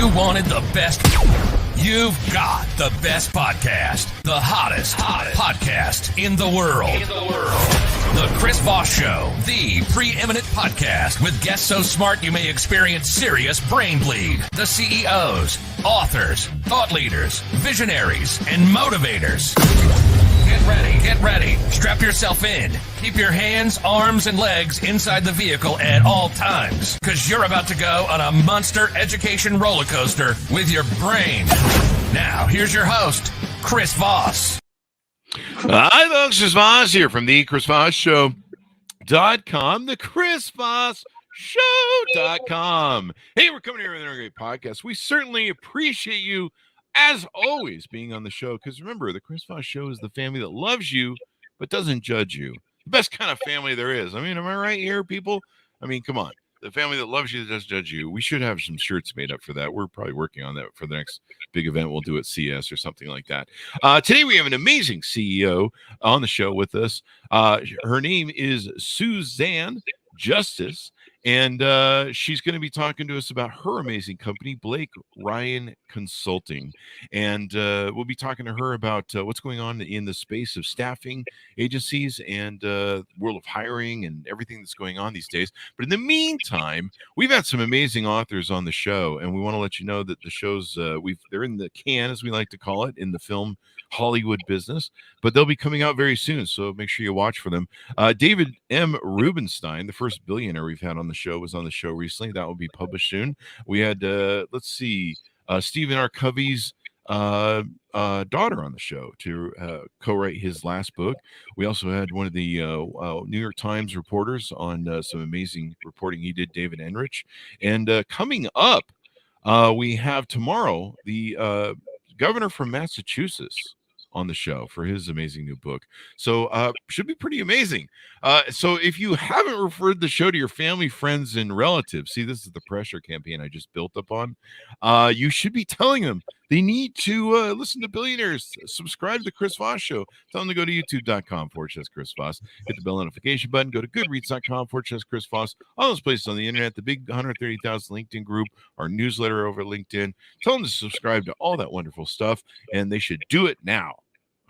You wanted the best. You've got the best podcast. The hottest podcast in the world. The Chris Voss Show, the preeminent podcast with guests so smart you may experience serious brain bleed. The CEOs, authors, thought leaders, visionaries, and motivators. Get ready. Strap yourself in. Keep your hands, arms, and legs inside the vehicle at all times, because you're about to go on a monster education roller coaster with your brain. Now, here's your host, Chris Voss. Hi, folks. Chris Voss here from the Chris Voss Show.com, the Chris Voss Show.com. Hey, we're coming here with another great podcast. We certainly appreciate you, as always, being on the show, because remember, the Chris Voss Show is the family that loves you but doesn't judge you. The best kind of family there is. I mean, am I right here, people? I mean, come on. The family that loves you that doesn't judge you. We should have some shirts made up for that. We're probably working on that for the next big event we'll do at CS or something like that. Today we have an amazing CEO on the show with us. Her name is Suzanne Justice, and she's going to be talking to us about her amazing company, Blake Rian Consulting. And we'll be talking to her about what's going on in the space of staffing agencies and world of hiring and everything that's going on these days. But in the meantime, we've had some amazing authors on the show, and we want to let you know that the shows they're in the can, as we like to call it, in the film Hollywood business, but they'll be coming out very soon, so make sure you watch for them. David M. Rubenstein, the first billionaire we've had on the show, was on the show recently. That will be published soon. We had Stephen R. Covey's daughter on the show to co-write his last book. We also had one of the New York Times reporters on some amazing reporting he did, David Enrich. And coming up, we have tomorrow the governor from Massachusetts on the show for his amazing new book. So should be pretty amazing. So if you haven't referred the show to your family, friends, and relatives, see, this is the pressure campaign I just built up on. You should be telling them they need to listen to Billionaires, subscribe to the Chris Voss Show. Tell them to go to youtube.com/Chris Voss, hit the bell notification button, go to goodreads.com/Chris Voss, all those places on the internet, the big 130,000 LinkedIn group, our newsletter over LinkedIn. Tell them to subscribe to all that wonderful stuff, and they should do it now.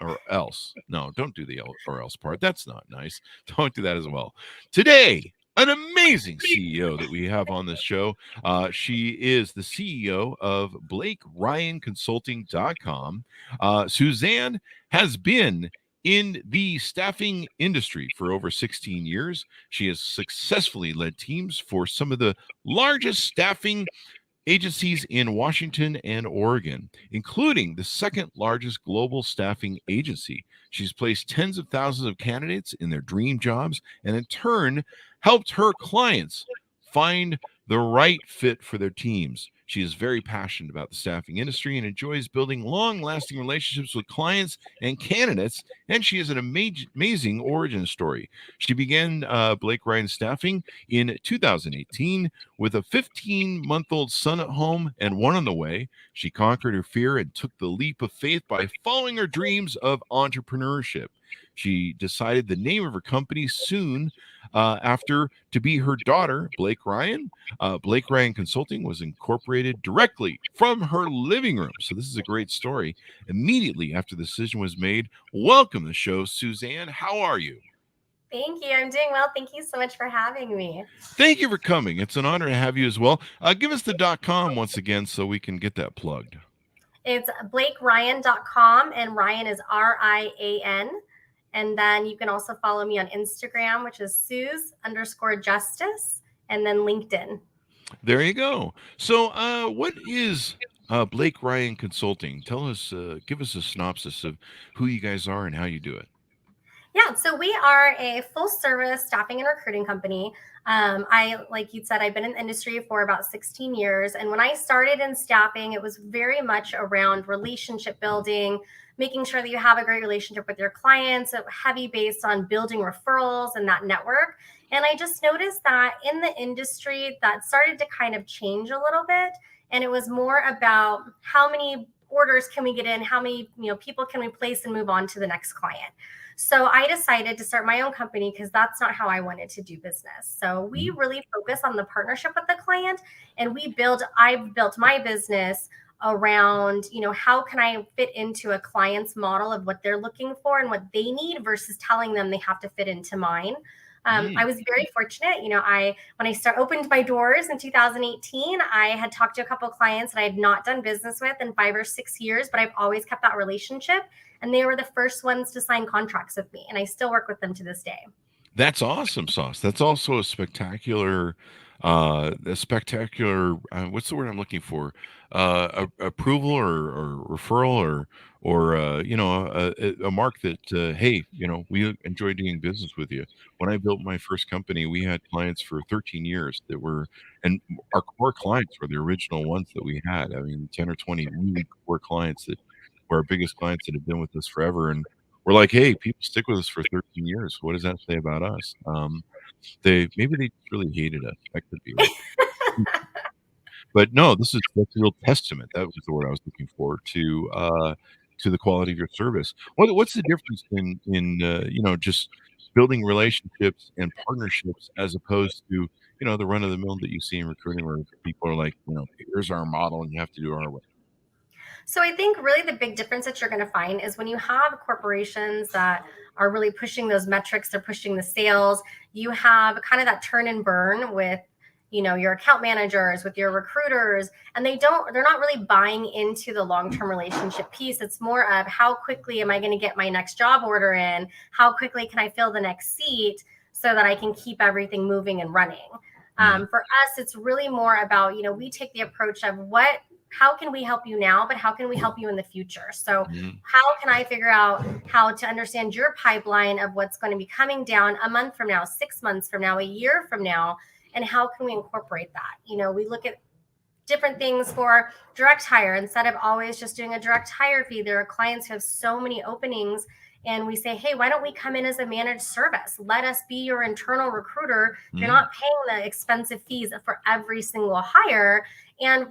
Or else. No, don't do the or else part. That's not nice. Don't do that as well. Today, an amazing CEO that we have on this show. She is the CEO of BlakeRyanConsulting.com. Suzanne has been in the staffing industry for over 16 years. She has successfully led teams for some of the largest staffing agencies in Washington and Oregon, including the second largest global staffing agency. She's placed tens of thousands of candidates in their dream jobs and in turn helped her clients find the right fit for their teams. She is very passionate about the staffing industry and enjoys building long-lasting relationships with clients and candidates, and she has an amazing origin story. She began Blake Rian Staffing in 2018 with a 15-month-old son at home and one on the way. She conquered her fear and took the leap of faith by following her dreams of entrepreneurship. She decided the name of her company soon after to be her daughter, Blake Rian. Blake Rian Consulting was incorporated directly from her living room. So this is a great story. Immediately after the decision was made, welcome to the show, Suzanne. How are you? Thank you. I'm doing well. Thank you so much for having me. Thank you for coming. It's an honor to have you as well. Give us the .com once again so we can get that plugged. It's BlakeRyan.com, and Rian is Rian. And then you can also follow me on Instagram, which is Suz_Justice, and then LinkedIn. There you go. So what is Blake Rian Consulting? Tell us, give us a synopsis of who you guys are and how you do it. Yeah, so we are a full service staffing and recruiting company. Like you said, I've been in the industry for about 16 years. And when I started in staffing, it was very much around relationship building, making sure that you have a great relationship with your clients, heavy based on building referrals and that network. And I just noticed that in the industry that started to kind of change a little bit. And it was more about how many orders can we get in, how many people can we place and move on to the next client. So I decided to start my own company because that's not how I wanted to do business. So we really focus on the partnership with the client, and I've built my business around, how can I fit into a client's model of what they're looking for and what they need versus telling them they have to fit into mine. I was very fortunate. When I opened my doors in 2018, I had talked to a couple of clients that I had not done business with in 5 or 6 years, but I've always kept that relationship. And they were the first ones to sign contracts with me. And I still work with them to this day. That's awesome, Sauce. That's also a spectacular, what's the word I'm looking for? Approval or referral or a mark that hey, we enjoy doing business with you. When I built my first company, we had clients for 13 years and our core clients were the original ones that we had. I mean, 10 or 20 really core clients that were our biggest clients that have been with us forever. And we're like, hey, people stick with us for 13 years. What does that say about us? Maybe they just really hated us. That could be right. But no, that's a real testament. That was the word I was looking for to the quality of your service. What's the difference in just building relationships and partnerships as opposed to the run of the mill that you see in recruiting where people are like, here's our model and you have to do it our way. So I think really the big difference that you're going to find is when you have corporations that are really pushing those metrics, they're pushing the sales, you have kind of that turn and burn with, your account managers, with your recruiters, and they're not really buying into the long-term relationship piece. It's more of how quickly am I going to get my next job order in? How quickly can I fill the next seat so that I can keep everything moving and running? For us, it's really more about, we take the approach of how can we help you now, but how can we help you in the future? So how can I figure out how to understand your pipeline of what's going to be coming down a month from now, 6 months from now, a year from now, and how can we incorporate that? We look at different things for direct hire. Instead of always just doing a direct hire fee, there are clients who have so many openings, and we say, hey, why don't we come in as a managed service? Let us be your internal recruiter. You're not paying the expensive fees for every single hire. And,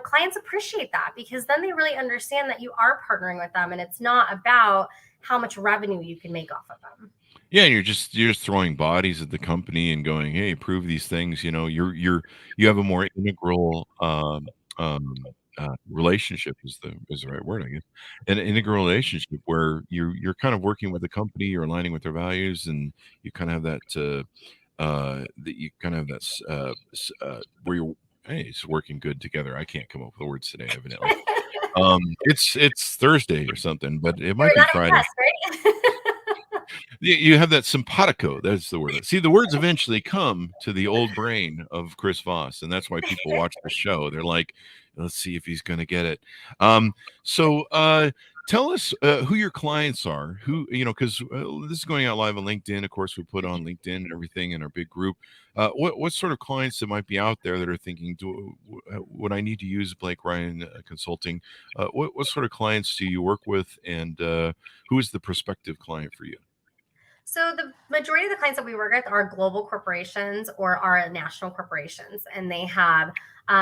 clients appreciate that because then they really understand that you are partnering with them and it's not about how much revenue you can make off of them. Yeah, you're just throwing bodies at the company and going, hey, prove these things. You have a more integral relationship is the right word, I guess. An integral relationship where you're kind of working with the company, you're aligning with their values, and you kind of have where you're hey, it's working good together. I can't come up with the words today, evidently. It's Thursday or something, but it might be Friday. Yes, right? You have that simpatico. That's the word. See, the words eventually come to the old brain of Chris Voss, and that's why people watch the show. They're like, let's see if he's going to get it. So tell us who your clients are, because this is going out live on LinkedIn. Of course, we put on LinkedIn and everything in our big group. What sort of clients that might be out there that are thinking, would I need to use Blake Rian Consulting? What sort of clients do you work with, and who is the prospective client for you? So the majority of the clients that we work with are global corporations or are national corporations, and they have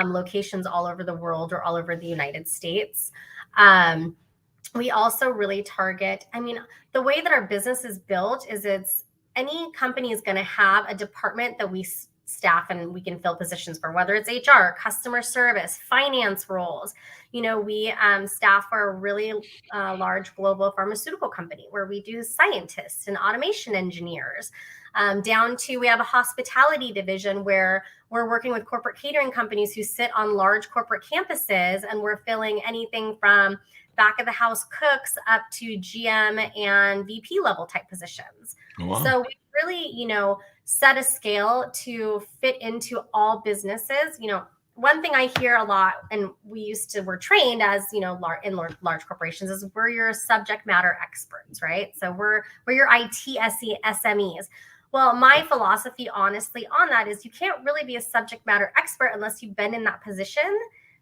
locations all over the world or all over the United States. We also really target, the way that our business is built is any company is going to have a department that we staff and we can fill positions for, whether it's HR, customer service, finance roles. We staff for a really large global pharmaceutical company where we do scientists and automation engineers, down to we have a hospitality division where we're working with corporate catering companies who sit on large corporate campuses, and we're filling anything from back of the house cooks up to GM and VP level type positions. Wow. So we really, set a scale to fit into all businesses. One thing I hear a lot, and we're trained as, in large corporations, is we're your subject matter experts, right? So we're your IT SMEs. Well, my philosophy, honestly, on that is you can't really be a subject matter expert unless you've been in that position.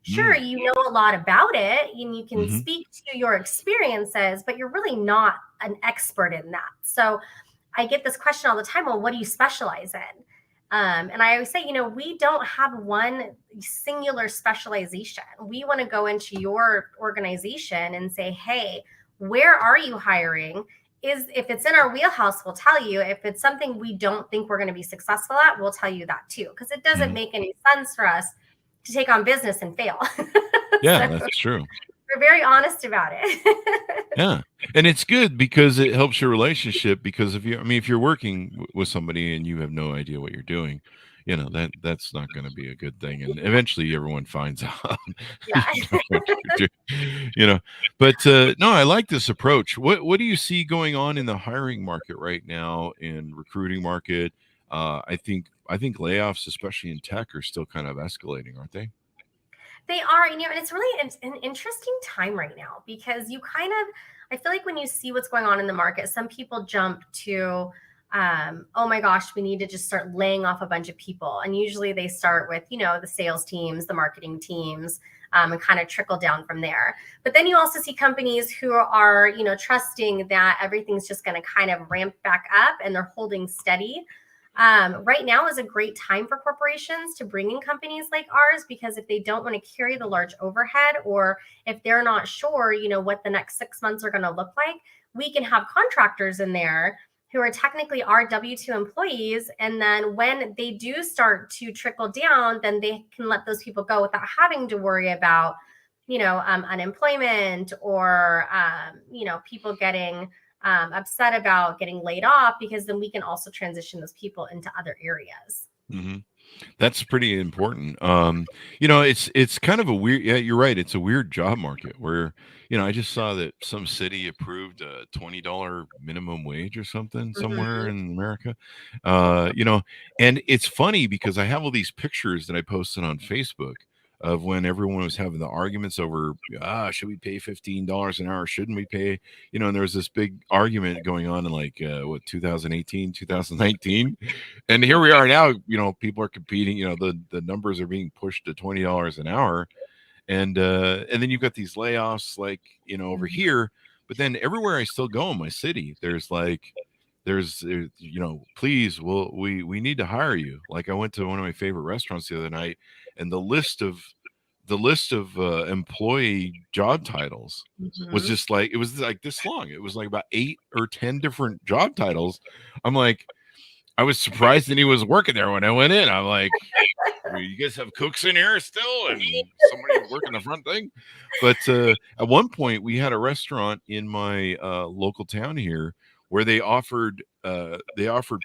Sure, you know a lot about it and you can speak to your experiences, but you're really not an expert in that. So I get this question all the time, well, what do you specialize in? And I always say, we don't have one singular specialization. We want to go into your organization and say, hey, where are you hiring? if it's in our wheelhouse, we'll tell you. If it's something we don't think we're going to be successful at, we'll tell you that too, because it doesn't make any sense for us to take on business and fail. Yeah, So that's true. we're very honest about it. Yeah. And it's good because it helps your relationship, because if you're working with somebody and you have no idea what you're doing, that's not going to be a good thing. And eventually everyone finds out, Yeah. what you're doing, but no, I like this approach. What do you see going on in the hiring market right now, in recruiting market? I think layoffs, especially in tech, are still kind of escalating, aren't they? They are, and it's really an interesting time right now, because I feel like when you see what's going on in the market, some people jump to, oh my gosh, we need to just start laying off a bunch of people. And usually they start with, the sales teams, the marketing teams, and kind of trickle down from there. But then you also see companies who are, trusting that everything's just going to kind of ramp back up, and they're holding steady. Right now is a great time for corporations to bring in companies like ours, because if they don't want to carry the large overhead, or if they're not sure, what the next 6 months are going to look like, we can have contractors in there who are technically our W-2 employees. And then when they do start to trickle down, then they can let those people go without having to worry about, unemployment, or, people getting upset about getting laid off, because then we can also transition those people into other areas. Mm-hmm. That's pretty important. It's kind of a weird, yeah, you're right. It's a weird job market where, I just saw that some city approved a $20 minimum wage or something somewhere in America. And it's funny because I have all these pictures that I posted on Facebook of when everyone was having the arguments over, should we pay $15 an hour? Shouldn't we pay, and there was this big argument going on in 2018, 2019. And here we are now, people are competing, the numbers are being pushed to $20 an hour. And then you've got these layoffs, over here, but then everywhere I still go in my city, there's please, we need to hire you. Like, I went to one of my favorite restaurants the other night, and the list of employee job titles was just it was like this long. It was like about 8 or 10 different job titles. I'm like, I was surprised that he was working there when I went in. I'm like, you guys have cooks in here still, and somebody working the front thing. But at one point, we had a restaurant in my local town here where they offered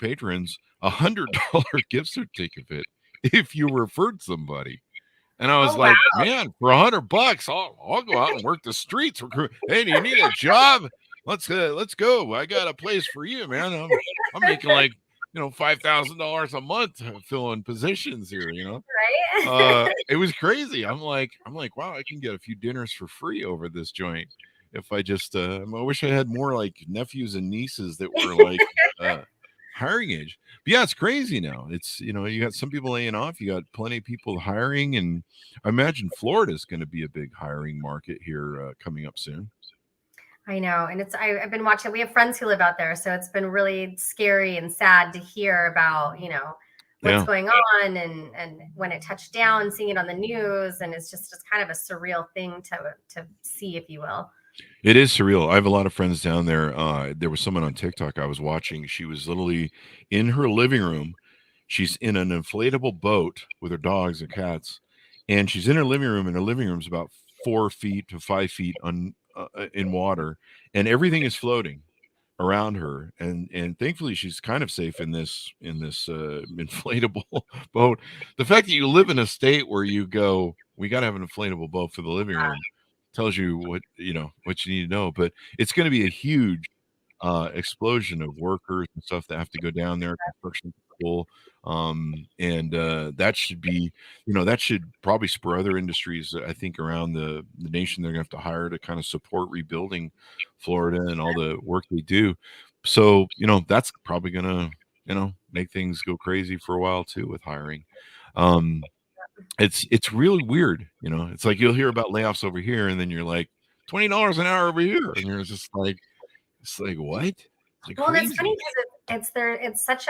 patrons $100 gift certificate if you referred somebody. And I was like, wow, man, for $100, I'll go out and work the streets. Hey, do you need a job? Let's go. I got a place for you, man. I'm making $5,000 a month filling positions here, Right? It was crazy. I'm like, wow, I can get a few dinners for free over this joint if I just I wish I had more nephews and nieces that were hiring age. But yeah, it's crazy now. It's, you got some people laying off, you got plenty of people hiring, and I imagine Florida is going to be a big hiring market here coming up soon. I know. And I've been watching, we have friends who live out there. So it's been really scary and sad to hear about, what's going on, and when it touched down, seeing it on the news. And it's just kind of a surreal thing to see, if you will. It is surreal. I have a lot of friends down there. There was someone on TikTok I was watching. She was literally in her living room. She's in an inflatable boat with her dogs and cats. And she's in her living room, and her living room's about 4 feet to 5 feet in water, and everything is floating around her. And thankfully she's kind of safe in this inflatable boat. The fact that you live in a state where you go, we got to have an inflatable boat for the living room, tells you what you need to know. But it's going to be a huge explosion of workers and stuff that have to go down there, construction people, and that should be, that should probably spur other industries, I think, around the nation. They're gonna have to hire to kind of support rebuilding Florida and all the work they do. So that's probably gonna make things go crazy for a while too with hiring. It's really weird. It's like you'll hear about layoffs over here, and then you're like, $20 an hour over here, and you're just like, it's like, what? Well, that's funny because it's such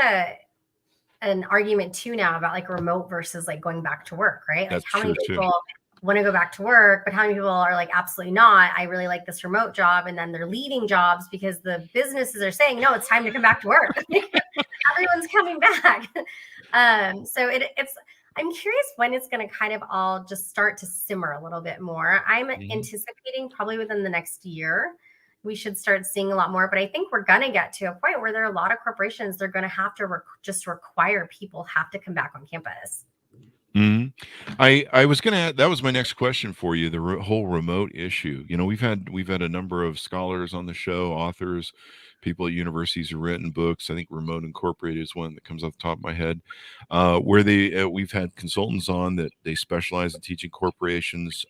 an argument too now about remote versus going back to work, right? That's how many true people want to go back to work, but how many people are like, absolutely not. I really like this remote job. And then they're leaving jobs because the businesses are saying, no, it's time to come back to work. Everyone's coming back. So it's, I'm curious when it's going to kind of all just start to simmer a little bit more. I'm anticipating probably within the next year, we should start seeing a lot more. But I think we're going to get to a point where there are a lot of corporations, they're going to have to just require people have to come back on campus. I was going to, that was my next question for you, the whole remote issue. You know, we've had a number of scholars on the show, authors, people at universities who've written books. I think Remote Incorporated is one that comes off the top of my head, where we've had consultants on that they specialize in teaching corporations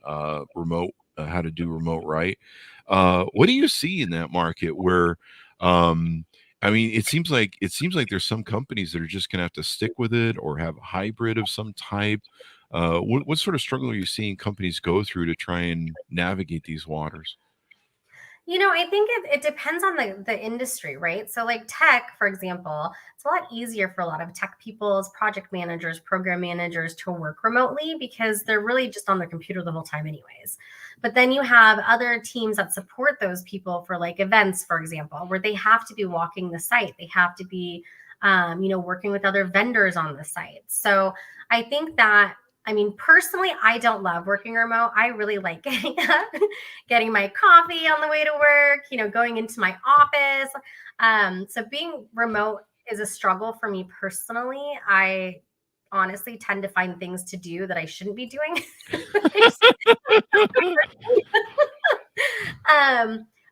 remote, how to do remote right. What do you see in that market where, I mean, it seems like there's some companies that are just going to have to stick with it or have a hybrid of some type. What sort of struggle are you seeing companies go through to try and navigate these waters? You know, I think it depends on the industry, right? So like tech, for example, it's a lot easier for a lot of tech people as project managers, program managers to work remotely because they're really just on their computer the whole time anyways. But then you have other teams that support those people for like events, for example, where they have to be walking the site. They have to be, working with other vendors on the site. So I think that, I mean, personally, I don't love working remote. I really like getting up, getting my coffee on the way to work, going into my office. So being remote is a struggle for me personally. I honestly tend to find things to do that I shouldn't be doing.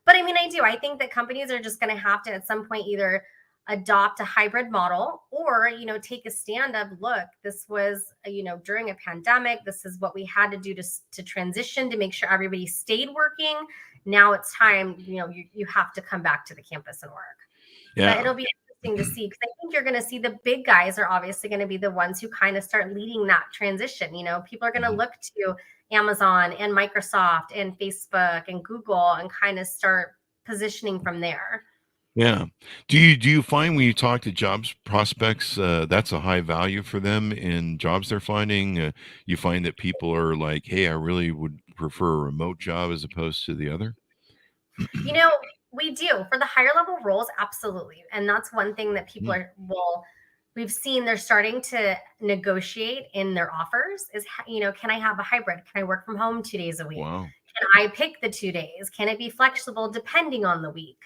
But I mean, I do. I think that companies are just going to have to at some point either adopt a hybrid model or, take a stand of, look, this was, during a pandemic, this is what we had to do to transition to make sure everybody stayed working. Now it's time, you have to come back to the campus and work. Yeah. But it'll be interesting to see, because I think you're going to see the big guys are obviously going to be the ones who kind of start leading that transition. People are going to look to Amazon and Microsoft and Facebook and Google and kind of start positioning from there. Yeah. Do you find when you talk to jobs prospects, that's a high value for them in jobs they're finding? You find that people are like, hey, I really would prefer a remote job as opposed to the other? We do for the higher level roles. Absolutely. And that's one thing that people we've seen they're starting to negotiate in their offers is, can I have a hybrid? Can I work from home 2 days a week? Wow. Can I pick the 2 days? Can it be flexible depending on the week?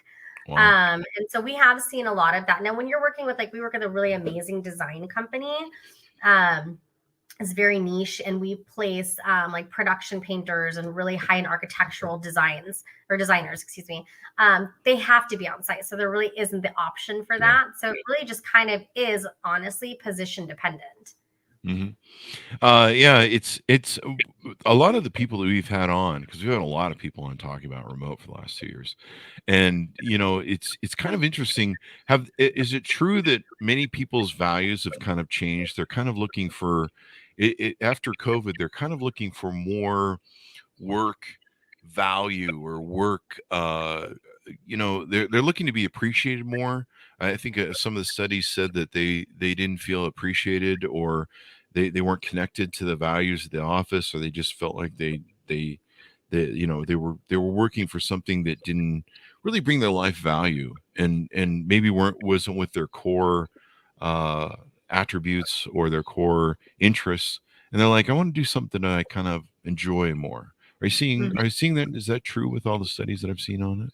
Wow. And so we have seen a lot of that. Now, when you're working with, we work with a really amazing design company. It's very niche, and we place like production painters and really high-end architectural designers, excuse me. They have to be on site. So there really isn't the option for that. So it really just kind of is honestly position dependent. It's a lot of the people that we've had on, because we've had a lot of people on talking about remote for the last 2 years, and it's kind of interesting. Is it true that many people's values have kind of changed? They're kind of looking for it after COVID. They're kind of looking for more work value or work. They're looking to be appreciated more. I think some of the studies said that they didn't feel appreciated, or they weren't connected to the values of the office, or they just felt like they were working for something that didn't really bring their life value, and maybe wasn't with their core attributes or their core interests. And they're like, I want to do something that I kind of enjoy more. Are you seeing that? Is that true with all the studies that I've seen on it?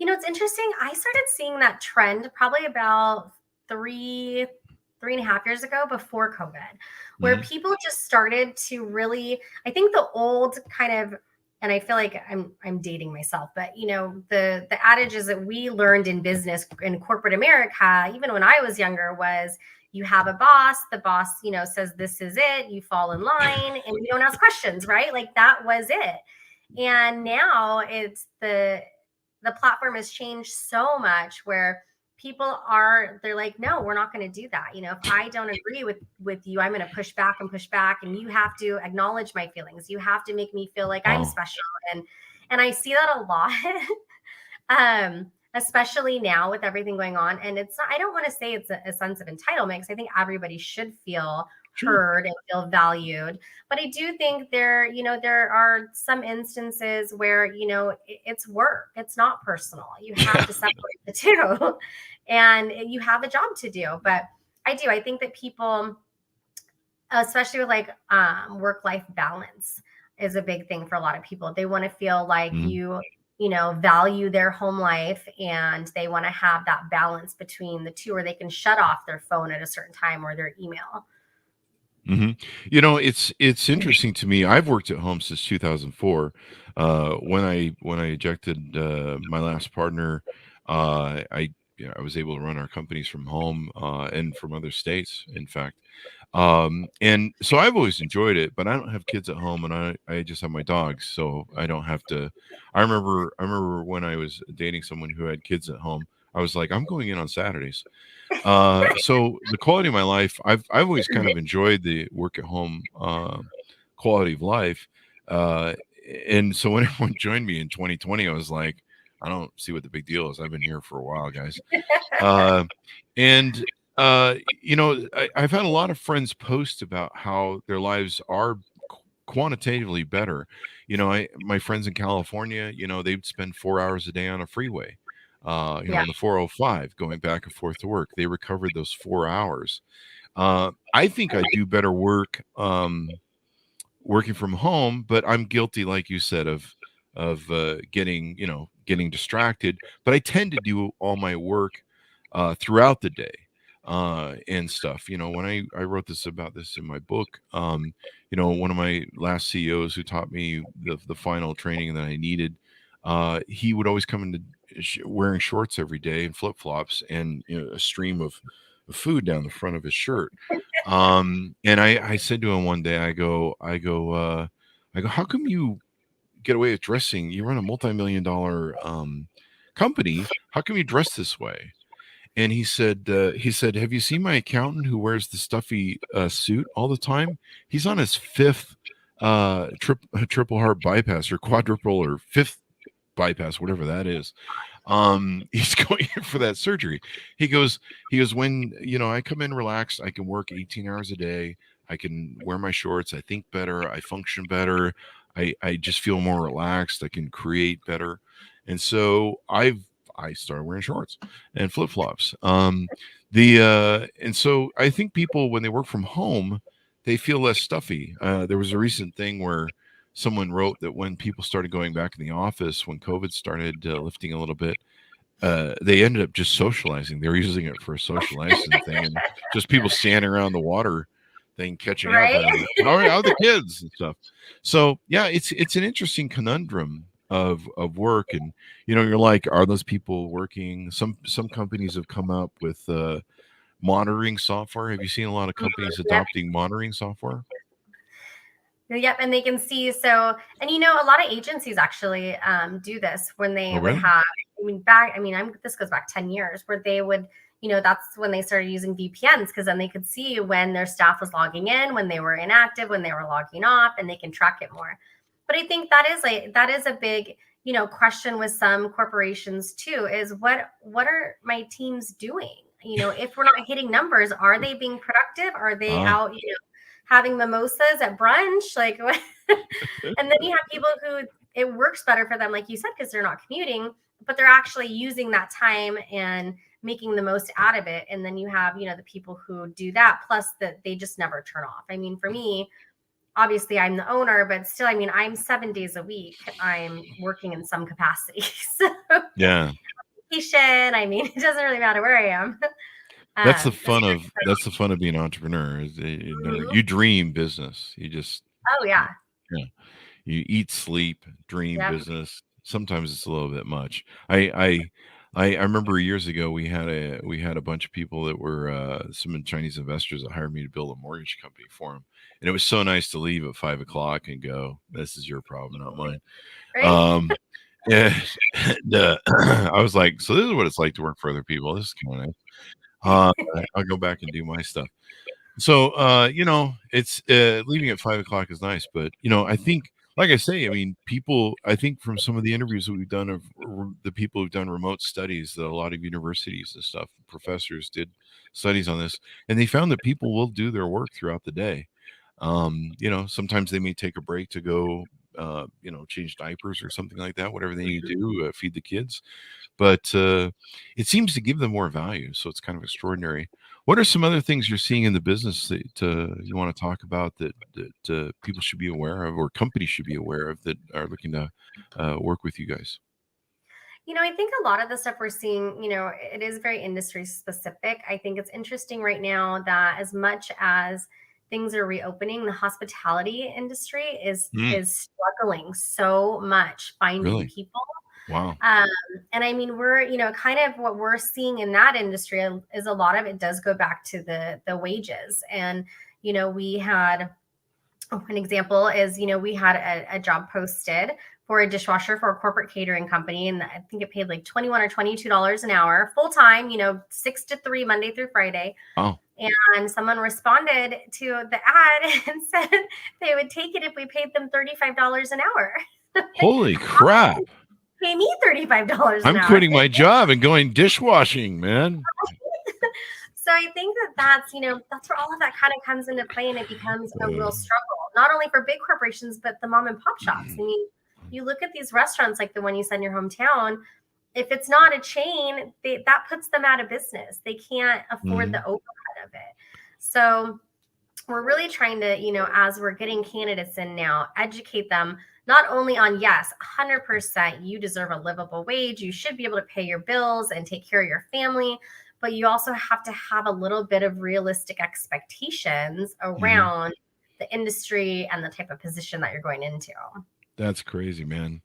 It's interesting. I started seeing that trend probably about 3.5 years ago, before COVID, where people just started to really, I think the old kind of, and I feel like I'm dating myself, but the adages that we learned in business in corporate America, even when I was younger, was you have a boss, the boss, says this is it, you fall in line and you don't ask questions, right? Like that was it. And now it's the platform has changed so much where they're like, no, we're not going to do that. If I don't agree with you, I'm going to push back, and you have to acknowledge my feelings. You have to make me feel like I'm special. And I see that a lot, especially now with everything going on. And it's not, I don't want to say it's a sense of entitlement, because I think everybody should feel Sure. heard and feel valued. But I do think there are some instances where, it's work. It's not personal. You have to separate the two and you have a job to do. But I think that people, especially with like work-life balance, is a big thing for a lot of people. They want to feel like value their home life, and they want to have that balance between the two, where they can shut off their phone at a certain time or their email. It's interesting to me. I've worked at home since 2004. When I ejected my last partner, I was able to run our companies from home and from other states, in fact. And so I've always enjoyed it, but I don't have kids at home, and I just have my dogs, so I don't have to. I remember when I was dating someone who had kids at home, I was like, I'm going in on Saturdays. So the quality of my life, I've always kind of enjoyed the work at home quality of life. And so when everyone joined me in 2020, I was like, I don't see what the big deal is. I've been here for a while, guys. And I've had a lot of friends post about how their lives are quantitatively better. My friends in California, they'd spend 4 hours a day on a freeway, on the 405 going back and forth to work. They recovered those 4 hours. I think I do better work working from home, but I'm guilty, like you said, of getting distracted. But I tend to do all my work throughout the day and stuff. When I wrote about this in my book, one of my last CEOs who taught me the final training that I needed, he would always come into wearing shorts every day and flip-flops and a stream of food down the front of his shirt. And I said to him one day, I go, how come you get away with dressing? You run a multi-million-dollar company. How come you dress this way? And he said, have you seen my accountant who wears the stuffy suit all the time? He's on his fifth triple heart bypass, or quadruple, or fifth bypass, whatever that is. He's going in for that surgery. He goes, when I come in relaxed, I can work 18 hours a day. I can wear my shorts. I think better. I function better. I just feel more relaxed. I can create better. And so I started wearing shorts and flip-flops. And so I think people, when they work from home, they feel less stuffy. There was a recent thing where someone wrote that when people started going back in the office, when COVID started lifting a little bit, they ended up just socializing. They were using it for a socializing thing, and just people standing around the water thing, catching up. How are the kids and stuff? So yeah, it's an interesting conundrum of work. And you're like, are those people working? Some companies have come up with monitoring software. Have you seen a lot of companies adopting monitoring software? Yep, and they can see. So, and a lot of agencies actually do this when they would have. This goes back 10 years, where they would, that's when they started using VPNs, because then they could see when their staff was logging in, when they were inactive, when they were logging off, and they can track it more. But I think that is a big, question with some corporations too, is what are my teams doing? If we're not hitting numbers, are they being productive? Are they out, having mimosas at brunch? Like, what? And then you have people who it works better for them, like you said, because they're not commuting, but they're actually using that time and making the most out of it. And then you have, the people who do that, plus that they just never turn off. I mean, for me, obviously I'm the owner, but still, I'm 7 days a week. I'm working in some capacity. So yeah. It doesn't really matter where I am. That's the fun of being an entrepreneur. Is you dream business. You just yeah. You eat, sleep, dream business. Sometimes it's a little bit much. I remember years ago we had a bunch of people that were some Chinese investors that hired me to build a mortgage company for them, and it was so nice to leave at 5 o'clock and go, "This is your problem, not mine." Right? And I was like, "So this is what it's like to work for other people. This is kind of nice." I'll go back and do my stuff. So it's leaving at 5 o'clock is nice, but I think like I say, I mean, people, I think from some of the interviews that we've done of the people who've done remote studies, that a lot of universities and stuff, professors did studies on this, and they found that people will do their work throughout the day. Sometimes they may take a break to go, change diapers or something like that, whatever they need to do, feed the kids. But it seems to give them more value. So it's kind of extraordinary. What are some other things you're seeing in the business that you want to talk about that people should be aware of, or companies should be aware of, that are looking to work with you guys? I think a lot of the stuff we're seeing, it is very industry specific. I think it's interesting right now that as much as things are reopening, the hospitality industry is struggling so much finding Really? people. Wow. And I mean, we're, kind of what we're seeing in that industry is a lot of it does go back to the wages. And, we had an example is, we had a job posted for a dishwasher for a corporate catering company. And I think it paid like $21 or $22 an hour, full time, 6 to 3, Monday through Friday. Oh. And someone responded to the ad and said they would take it if we paid them $35 an hour. Holy crap. Pay me $35 an hour. I'm quitting my job and going dishwashing, man. So I think that's where all of that kind of comes into play, and it becomes a real struggle, not only for big corporations, but the mom and pop shops. I mean, you look at these restaurants like the one you said in your hometown, if it's not a chain, that puts them out of business. They can't afford the overhead of it. So we're really trying to, as we're getting candidates in now, educate them not only on, yes, 100%, you deserve a livable wage. You should be able to pay your bills and take care of your family. But you also have to have a little bit of realistic expectations around the industry and the type of position that you're going into. That's crazy, man.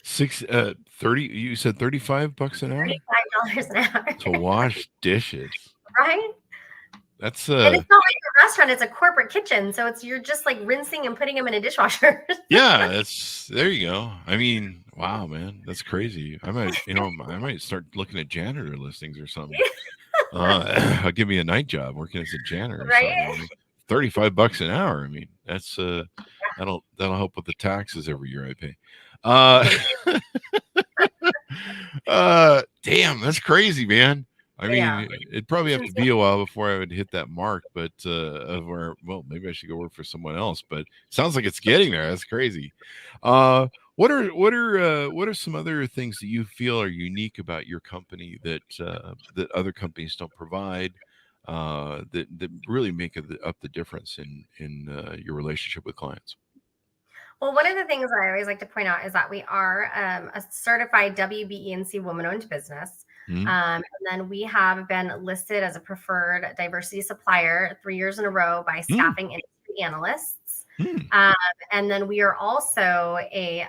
30, you said $35 an hour? $35 an hour. To wash dishes. Right? That's and it's not like a restaurant, it's a corporate kitchen. So you're just like rinsing and putting them in a dishwasher. Yeah, there you go. I mean, wow, man, that's crazy. I might start looking at janitor listings or something. I'll give me a night job working as a janitor. Right? $35 an hour. I mean, that's that'll help with the taxes every year I pay. Damn, that's crazy, man. I mean, it'd probably have to be a while before I would hit that mark, but maybe I should go work for someone else. But it sounds like it's getting there. That's crazy. What are some other things that you feel are unique about your company that other companies don't provide, that really make up the difference in your relationship with clients? Well, one of the things I always like to point out is that we are a certified WBENC woman-owned business. And then we have been listed as a preferred diversity supplier 3 years in a row by staffing industry analysts. And then we are also a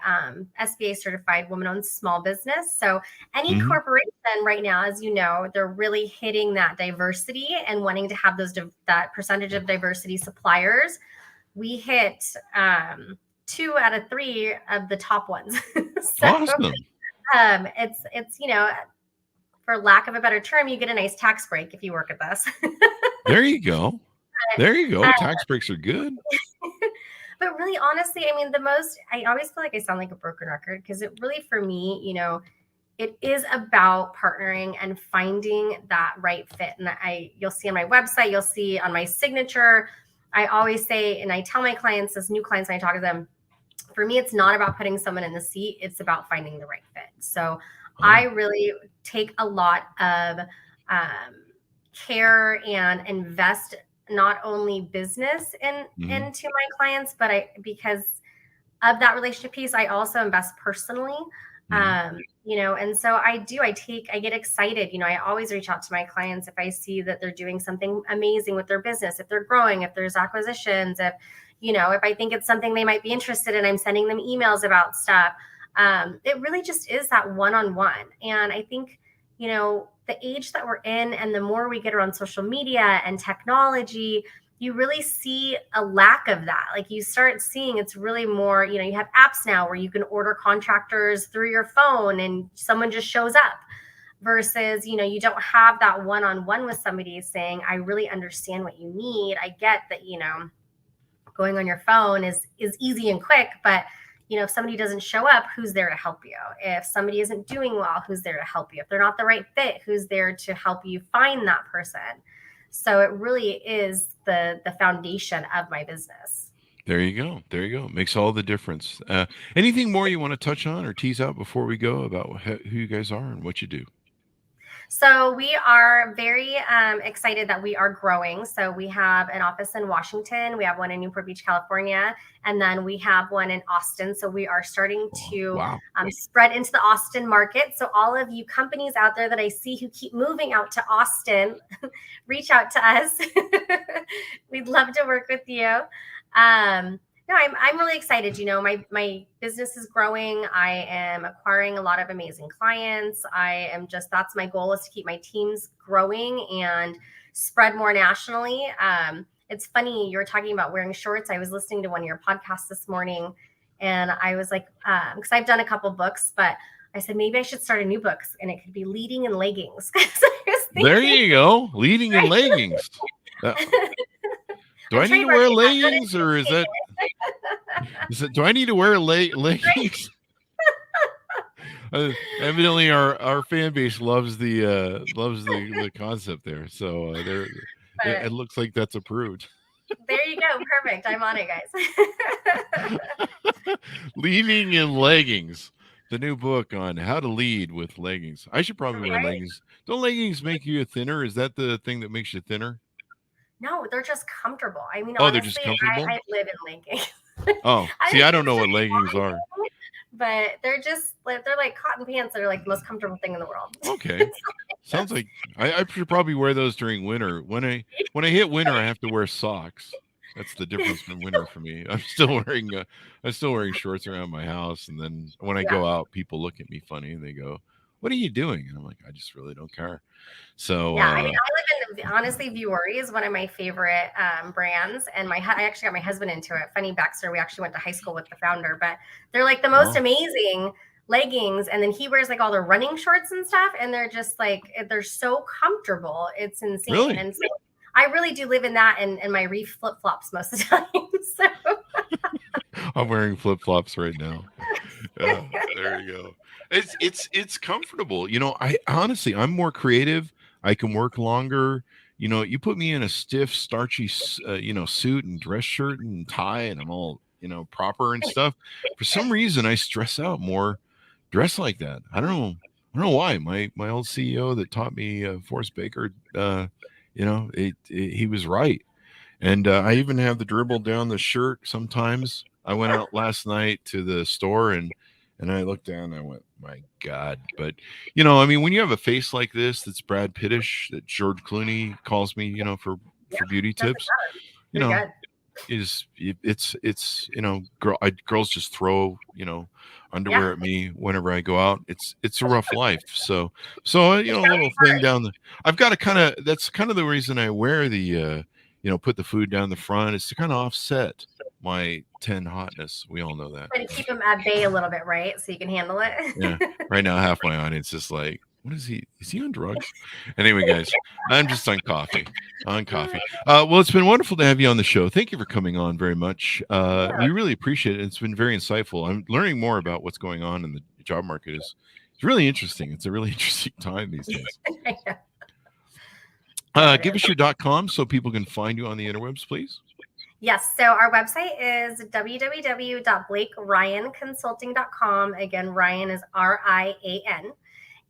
SBA certified woman-owned small business. So any corporation right now, as you know, they're really hitting that diversity and wanting to have that percentage of diversity suppliers. We hit 2 out of 3 of the top ones. So, awesome. It's for lack of a better term, you get a nice tax break if you work at this. There you go. Tax breaks are good. But really, honestly, I mean, I always feel like I sound like a broken record, because it really, for me, it is about partnering and finding that right fit. And you'll see on my website, you'll see on my signature, I always say, and I tell my clients, as new clients, when I talk to them, for me, it's not about putting someone in the seat. It's about finding the right fit. So I really take a lot of care and invest not only business into my clients, but because of that relationship piece, I also invest personally. And so I get excited. I always reach out to my clients if I see that they're doing something amazing with their business, if they're growing, if there's acquisitions, if I think it's something they might be interested in, I'm sending them emails about stuff. It really just is that one-on-one. And I think, the age that we're in and the more we get around social media and technology, you really see a lack of that. Like, you start seeing it's really more, you have apps now where you can order contractors through your phone and someone just shows up, versus, you don't have that one-on-one with somebody saying, I really understand what you need. I get that, going on your phone is easy and quick, but if somebody doesn't show up, who's there to help you? If somebody isn't doing well, who's there to help you? If they're not the right fit, who's there to help you find that person? So it really is the foundation of my business. There you go. There you go. Makes all the difference. Anything more you want to touch on or tease out before we go about who you guys are and what you do? So we are very excited that we are growing. So we have an office in Washington. We have one in Newport Beach, California. And then we have one in Austin. So we are starting to spread into the Austin market. So all of you companies out there that I see who keep moving out to Austin, reach out to us. We'd love to work with you. No, I'm really excited. My business is growing. I am acquiring a lot of amazing clients. That's my goal, is to keep my teams growing and spread more nationally. It's funny, you were talking about wearing shorts. I was listening to one of your podcasts this morning, and I was like, because I've done a couple books, but I said, maybe I should start a new book, and it could be Leading in Leggings. There you go. Leading in Leggings. Do I need to wear leggings, or is that? Do I need to wear leggings? Evidently, our fan base loves the concept there. So it looks like that's approved. There you go. Perfect. I'm on it, guys. Leading in Leggings, the new book on how to lead with leggings. I should probably wear leggings. Don't leggings make you thinner? Is that the thing that makes you thinner? No, they're just comfortable. I mean, honestly, they're just comfortable? I live in leggings. Oh, see, I don't know what leggings are. But they're like cotton pants that are like the most comfortable thing in the world. Okay. Sounds like I should probably wear those during winter. When I hit winter, I have to wear socks. That's the difference in winter for me. I'm still wearing shorts around my house, and then when I go out, people look at me funny and they go, "What are you doing?" And I'm like, "I just really don't care." So I live in, honestly, Vuori is one of my favorite brands, and I actually got my husband into it. Funny backstory: we actually went to high school with the founder, but they're like the most amazing leggings, and then he wears like all the running shorts and stuff, and they're just like, they're so comfortable. It's insane. Really? And so I really do live in that and my Reef flip flops most of the time. So I'm wearing flip flops right now. There you go. It's comfortable. I honestly, I'm more creative. I can work longer. You put me in a stiff, starchy, suit and dress shirt and tie, and I'm all, proper and stuff. For some reason, I stress out more dressed like that. I don't know why. My old CEO that taught me, Forrest Baker, he was right. And I even have the dribble down the shirt sometimes. I went out last night to the store and I looked down and I went, my God. But, when you have a face like this, that's Brad Pittish, that George Clooney calls me, for beauty tips, girls just throw, underwear at me whenever I go out. It's a rough life. So, a little thing down I've got to that's kind of the reason I wear the, put the food down the front, is to kind of offset my 10 hotness. We all know that. And keep them at bay a little bit, right? So you can handle it. Yeah. Right now, half my audience is like, what is he? Is he on drugs? Anyway, guys, I'm just on coffee. Well, it's been wonderful to have you on the show. Thank you for coming on very much. We really appreciate it. It's been very insightful. I'm learning more about what's going on in the job market. It's really interesting. It's a really interesting time these days. Give us your .com so people can find you on the interwebs, please. Yes. So our website is www.blakerianconsulting.com. Again, Rian is RIAN.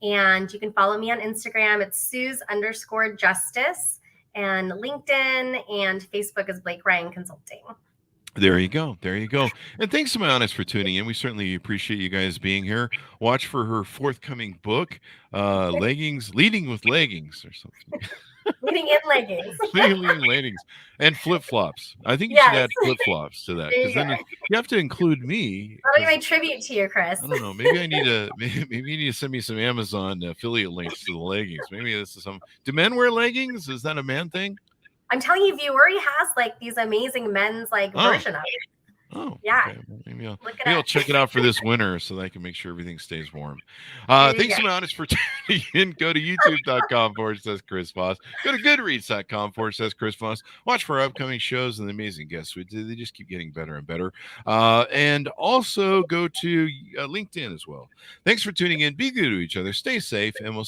And you can follow me on Instagram. It's Suze_Justice, and LinkedIn and Facebook is Blake Rian Consulting. There you go. And thanks to my audience for tuning in. We certainly appreciate you guys being here. Watch for her forthcoming book, Leading with Leggings or something. Leading in leggings. Leading in leggings and flip-flops. I think you should add flip-flops to that, because then you have to include me. That'll be my tribute to you, Chris. I don't know. Maybe maybe you need to send me some Amazon affiliate links to the leggings. Maybe this is some. Do men wear leggings? Is that a man thing? I'm telling you, Vuori has like these amazing men's version of it. Oh, Yeah. okay. Well, maybe Look it I'll up. check it out for this winter so that I can make sure everything stays warm. There you Thanks go. so much for tuning in. Go to youtube.com/Chris Voss. Go to goodreads.com/Chris Voss. Watch for our upcoming shows and the amazing guests we do. They just keep getting better and better. And also go to LinkedIn as well. Thanks for tuning in. Be good to each other. Stay safe, and we'll